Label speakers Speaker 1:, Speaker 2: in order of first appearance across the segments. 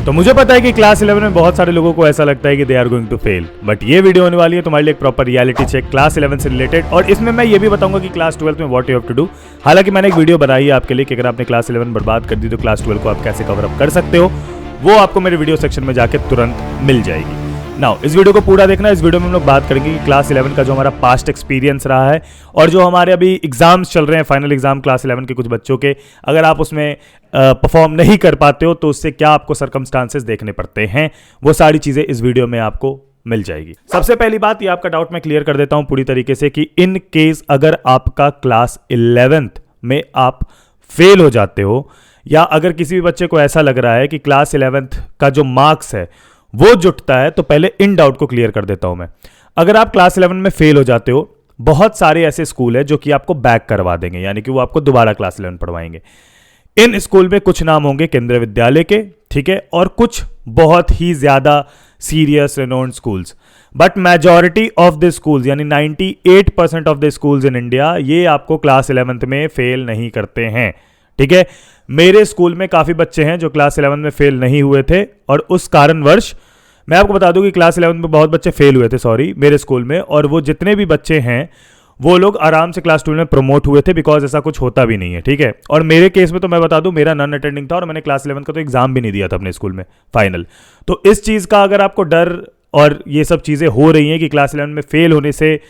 Speaker 1: तो मुझे पता है कि क्लास 11 में बहुत सारे लोगों को ऐसा लगता है कि they are going to fail, but ये वीडियो होने वाली है तुम्हारे लिए एक प्रॉपर रियलिटी चेक क्लास 11 से रिलेटेड, और इसमें मैं ये भी बताऊंगा कि क्लास 12 में what you have to do. हालांकि मैंने एक वीडियो बनाई है आपके लिए कि अगर आपने क्लास 11 बर्बाद कर दी तो क्लास 12 को आप कैसे कवर अप कर सकते हो, वो आपको मेरे वीडियो सेक्शन में जाके तुरंत मिल जाएगी। नाउ इस वीडियो को पूरा देखना। इस वीडियो में हम लोग बात करेंगे कि क्लास 11 का जो हमारा पास्ट एक्सपीरियंस रहा है और जो हमारे अभी एग्जाम्स चल रहे हैं, फाइनल एग्जाम क्लास 11 के कुछ बच्चों के, अगर आप उसमें परफॉर्म नहीं कर पाते हो तो उससे क्या आपको सर्कमस्टांसेस देखने पड़ते हैं, वो सारी चीजें इस वीडियो में आपको मिल जाएगी। सबसे पहली बात, ये आपका डाउट मैं क्लियर कर देता हूं पूरी तरीके से कि इन केस अगर आपका क्लास 11th में आप फेल हो जाते हो, या अगर किसी भी बच्चे को ऐसा लग रहा है कि क्लास 11th का जो मार्क्स है वो जुटता है, तो पहले इन डाउट को क्लियर कर देता हूं मैं। अगर आप क्लास 11 में फेल हो जाते हो, बहुत सारे ऐसे स्कूल है जो कि आपको बैक करवा देंगे, यानी कि वो आपको दोबारा क्लास 11 पढ़वाएंगे। इन स्कूल में कुछ नाम होंगे केंद्रीय विद्यालय के, ठीक है, और कुछ बहुत ही ज्यादा serious renowned schools, but majority of the schools यानी 98% of the schools in India ये आपको क्लास 11th में फेल नहीं करते हैं, ठीक है। मेरे स्कूल में काफी बच्चे हैं जो क्लास 11 में फेल नहीं हुए थे, और उस कारणवश मैं आपको बता दूं कि क्लास 11 में बहुत बच्चे फेल हुए थे, सॉरी, मेरे स्कूल में, और वो जितने भी बच्चे हैं वो लोग आराम से क्लास 12 में प्रमोट हुए थे, बिकॉज ऐसा कुछ होता भी नहीं है, ठीक है। और मेरे केस में तो मैं बता दूं, मेरा नॉन अटेंडिंग था और मैंने क्लास 11 का तो एग्जाम भी नहीं दिया था अपने स्कूल में फाइनल। तो इस चीज का अगर आपको डर और ये सब चीजें हो रही हैं कि क्लास 11 में फेल होने से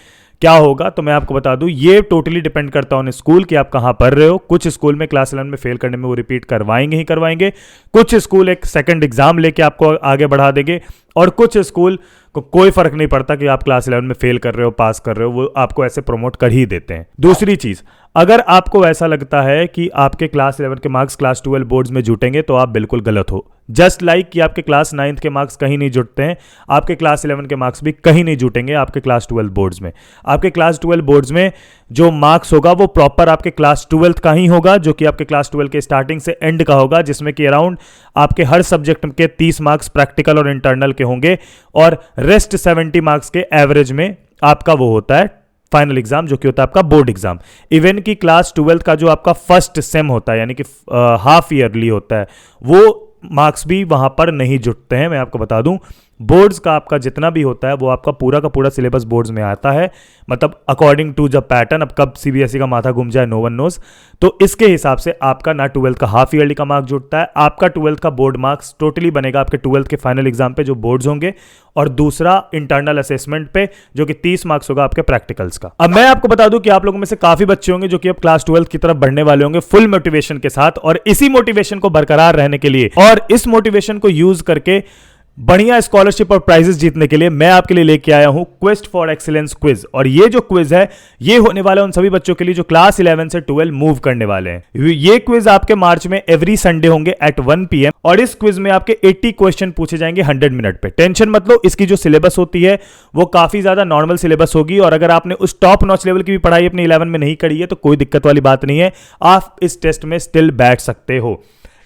Speaker 1: क्या होगा, तो मैं आपको बता दूं ये टोटली डिपेंड करता है ऑन स्कूल कि आप कहां पढ़ रहे हो। कुछ स्कूल में क्लास 11 में फेल करने में वो रिपीट करवाएंगे ही करवाएंगे, कुछ स्कूल एक सेकंड एग्जाम लेके आपको आगे बढ़ा देंगे, और कुछ स्कूल को कोई फर्क नहीं पड़ता कि आप क्लास 11 में फेल कर रहे हो पास कर रहे हो, वो आपको ऐसे प्रमोट कर ही देते हैं। दूसरी चीज, अगर आपको ऐसा लगता है कि आपके क्लास 11 के मार्क्स क्लास 12 बोर्ड्स में जुटेंगे तो आप बिल्कुल गलत हो। जस्ट लाइक कि आपके क्लास 9th के मार्क्स कहीं नहीं जुटते हैं, आपके क्लास 11 के मार्क्स भी कहीं नहीं जुटेंगे आपके क्लास 12 बोर्ड्स में। आपके क्लास 12 बोर्ड्स में जो मार्क्स होगा वो प्रॉपर आपके क्लास 12 का ही होगा, जो कि आपके क्लास 12 के स्टार्टिंग से एंड का होगा, जिसमें कि अराउंड आपके हर सब्जेक्ट के 30 मार्क्स प्रैक्टिकल और इंटरनल के होंगे, और रेस्ट 70 मार्क्स के एवरेज में आपका वो होता है फाइनल एग्जाम, जो कि होता है आपका बोर्ड एग्जाम। इवन की क्लास 12 का जो आपका फर्स्ट सेम होता है, यानी कि हाफ ईयरली होता है, वो मार्क्स भी वहां पर नहीं जुटते हैं। मैं आपको बता दूं, बोर्ड्स का आपका जितना भी होता है वो आपका पूरा का पूरा सिलेबस बोर्ड्स में आता है, मतलब अकॉर्डिंग टू द पैटर्न। अब कब सीबीएसई का माथा घूम जाए नो वन नोज। तो इसके हिसाब से आपका ना 12th का हाफ ईयरली का मार्क्स जुटता है, आपका 12th का बोर्ड मार्क्स टोटली बनेगा आपके 12th के फाइनल एग्जाम पे जो बोर्ड्स होंगे, और दूसरा इंटरनल असेसमेंट पे जो कि 30 मार्क्स होगा आपके प्रैक्टिकल्स का। अब मैं आपको बता दूं कि आप लोगों में से काफी बच्चे होंगे जो कि अब क्लास 12 की तरफ बढ़ने वाले होंगे फुल मोटिवेशन के साथ, और इसी मोटिवेशन को बरकरार रहने के लिए और इस मोटिवेशन को यूज करके बढ़िया स्कॉलरशिप और प्राइजेस जीतने के लिए मैं आपके लिए लेके आया हूं क्वेस्ट फॉर एक्सीलेंस क्विज। और ये जो क्विज है ये होने वाला है उन सभी बच्चों के लिए जो क्लास 11 से 12 मूव करने वाले हैं। ये क्विज आपके मार्च में एवरी संडे होंगे एट 1 PM, और इस क्विज में आपके 80 क्वेश्चन पूछे जाएंगे 100 मिनट पे। टेंशन मत लो, इसकी जो सिलेबस होती है वो काफी ज्यादा नॉर्मल सिलेबस होगी, और अगर आपने उस टॉप नॉच लेवल की भी पढ़ाई अपनी 11 में नहीं करी है तो कोई दिक्कत वाली बात नहीं है, आप इस टेस्ट में स्टिल बैठ सकते हो।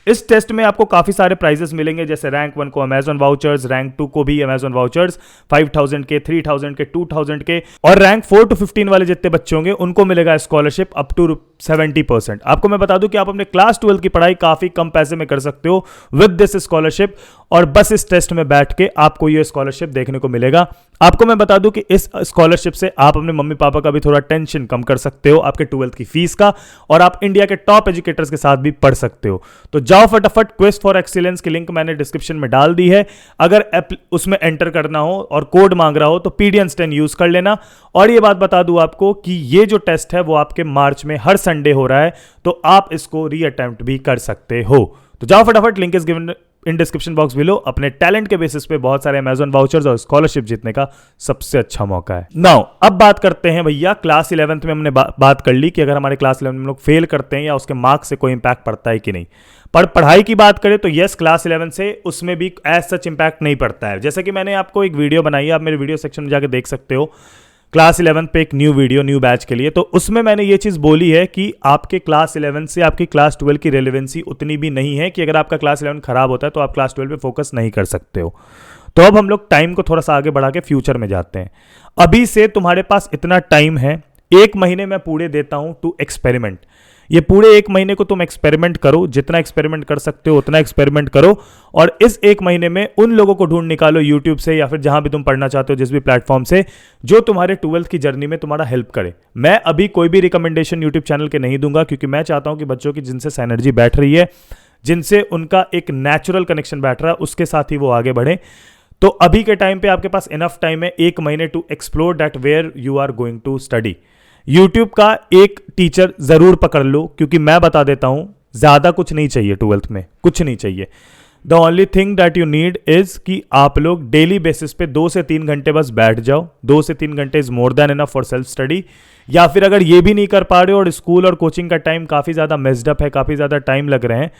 Speaker 1: इस टेस्ट में आपको काफी सारे प्राइजेस मिलेंगे, जैसे रैंक 1 को अमेजॉन वाउचर्स, रैंक 2 को भी अमेजॉन वाउचर्स 5000 के, 3000 के, 2000 के, और रैंक 4 to 15 वाले जितने बच्चे होंगे उनको मिलेगा स्कॉलरशिप अप टू 70%। आपको मैं बता दूं कि आप अपने क्लास 12 की पढ़ाई काफी कम पैसे में कर सकते हो विद दिस स्कॉलरशिप, और बस इस टेस्ट में बैठ के आपको ये स्कॉलरशिप देखने को मिलेगा। आपको मैं बता दूं कि इस स्कॉलरशिप से आप अपने मम्मी पापा का भी थोड़ा टेंशन कम कर सकते हो, आपके 12th की फीस का, और आप इंडिया के टॉप एजुकेटर्स के साथ भी पढ़ सकते हो। तो जाओ फटाफट, क्वेस्ट फॉर एक्सीलेंस की लिंक मैंने डिस्क्रिप्शन में डाल दी है। अगर उसमें एंटर करना हो और कोड मांग रहा हो तो PDN10 यूज कर लेना। और ये बात बता दूं आपको कि ये जो टेस्ट है वो आपके मार्च में हर संडे हो रहा है, तो आप इसको रीअटेम्प्ट भी कर सकते हो। तो जाओ फटाफट, link is given in description box below. अपने टैलेंट के बेसिस पे बहुत सारे अमेजॉन वाउचर्स और स्कॉलरशिप जीतने का सबसे अच्छा मौका है। नाउ अब बात करते हैं भैया, क्लास 11th में हमने बात कर ली कि अगर हमारे क्लास 11 में लोग फेल करते हैं या उसके मार्क्स से कोई इंपैक्ट पड़ता है कि नहीं। पर पढ़ाई की बात करें तो यस, क्लास 11 से उसमें भी एज सच इंपैक्ट नहीं पड़ता है। जैसे कि मैंने आपको एक वीडियो बनाई है, आप मेरे वीडियो सेक्शन में जाकर देख सकते हो, क्लास 11 पे एक न्यू वीडियो न्यू बैच के लिए। तो उसमें मैंने ये चीज बोली है कि आपके क्लास 11 से आपकी क्लास 12 की रेलेवेंसी उतनी भी नहीं है कि अगर आपका क्लास 11 खराब होता है तो आप क्लास 12 पे फोकस नहीं कर सकते हो। तो अब हम लोग टाइम को थोड़ा सा आगे बढ़ा के फ्यूचर में जाते हैं। अभी से तुम्हारे पास इतना टाइम है, 1 महीने मैं पूरे देता हूं टू एक्सपेरिमेंट। ये पूरे 1 महीने को तुम एक्सपेरिमेंट करो, जितना एक्सपेरिमेंट कर सकते हो उतना एक्सपेरिमेंट करो, और इस 1 महीने में उन लोगों को ढूंढ निकालो यूट्यूब से या फिर जहां भी तुम पढ़ना चाहते हो, जिस भी प्लेटफॉर्म से, जो तुम्हारे 12th की जर्नी में तुम्हारा हेल्प करे। मैं अभी कोई भी रिकमेंडेशन यूट्यूब चैनल के नहीं दूंगा, क्योंकि मैं चाहता हूं कि बच्चों की जिनसे सिनर्जी बैठ रही है, जिनसे उनका एक नेचुरल कनेक्शन बैठ रहा है, उसके साथ ही वो आगे बढ़े। तो अभी के टाइम पे आपके पास इनफ टाइम है 1 महीने to explore that where you are going to study. YouTube का एक टीचर जरूर पकड़ लो, क्योंकि मैं बता देता हूं ज्यादा कुछ नहीं चाहिए 12th में, कुछ नहीं चाहिए। The only thing that you need is कि आप लोग डेली बेसिस पे 2 से 3 घंटे बस बैठ जाओ। 2 से 3 घंटे is more than enough for self study. या फिर अगर ये भी नहीं कर पा रहे हो और स्कूल और कोचिंग का टाइम काफी ज्यादा मेस्ड अप है, काफी ज्यादा टाइम लग रहे हैं,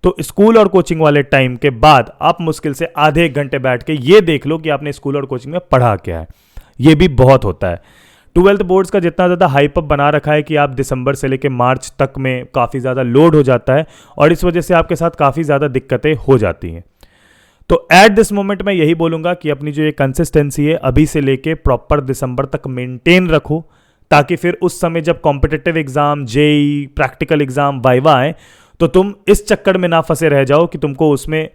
Speaker 1: तो स्कूल और कोचिंग वाले टाइम के बाद आप मुश्किल से आधे 1 घंटे बैठ के ये देख लो कि आपने स्कूल और कोचिंग में पढ़ा क्या है। ये भी बहुत होता है। 12th बोर्ड्स का जितना ज़्यादा हाइप अप बना रखा है कि आप दिसंबर से लेकर मार्च तक में काफ़ी ज़्यादा लोड हो जाता है, और इस वजह से आपके साथ काफ़ी ज़्यादा दिक्कतें हो जाती हैं। तो एट दिस मोमेंट मैं यही बोलूँगा कि अपनी जो ये कंसिस्टेंसी है अभी से लेके प्रॉपर दिसंबर तक मेंटेन रखो, ताकि फिर उस समय जब competitive exam, JEE, practical exam, viva आए, तो तुम इस चक्कर में ना फंसे रह जाओ कि तुमको उसमें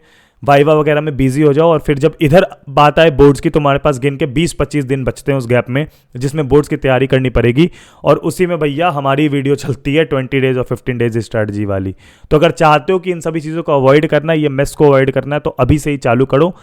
Speaker 1: वाइवा वगैरह में बिजी हो जाओ, और फिर जब इधर बात आए बोर्ड्स की, तुम्हारे पास गिन के 20-25 दिन बचते हैं उस गैप में, जिसमें बोर्ड्स की तैयारी करनी पड़ेगी। और उसी में भैया हमारी वीडियो चलती है 20 डेज और 15 डेज स्ट्रैटेजी वाली। तो अगर चाहते हो कि इन सभी चीज़ों को अवॉइड करना है, ये मेस को अवॉइड करना है, तो अभी से ही चालू करो।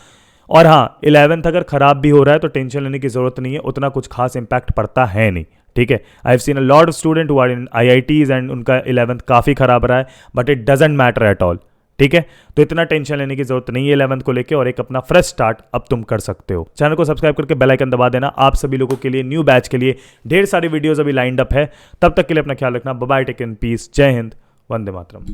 Speaker 1: और हाँ, 11th अगर खराब भी हो रहा है तो टेंशन लेने की जरूरत नहीं है, उतना कुछ खास इंपैक्ट पड़ता है नहीं, ठीक है। I have seen a lot of student who are in IITs and उनका 11th काफ़ी खराब रहा है, but it doesn't matter at all, ठीक है। तो इतना टेंशन लेने की जरूरत नहीं है 11th को लेके, और एक अपना फ्रेश स्टार्ट अब तुम कर सकते हो। चैनल को सब्सक्राइब करके बेल आइकन दबा देना। आप सभी लोगों के लिए, न्यू बैच के लिए ढेर सारी वीडियोस अभी लाइंड अप है। तब तक के लिए अपना ख्याल रखना। Bye bye, take in peace, जय हिंद, वंदे मातरम।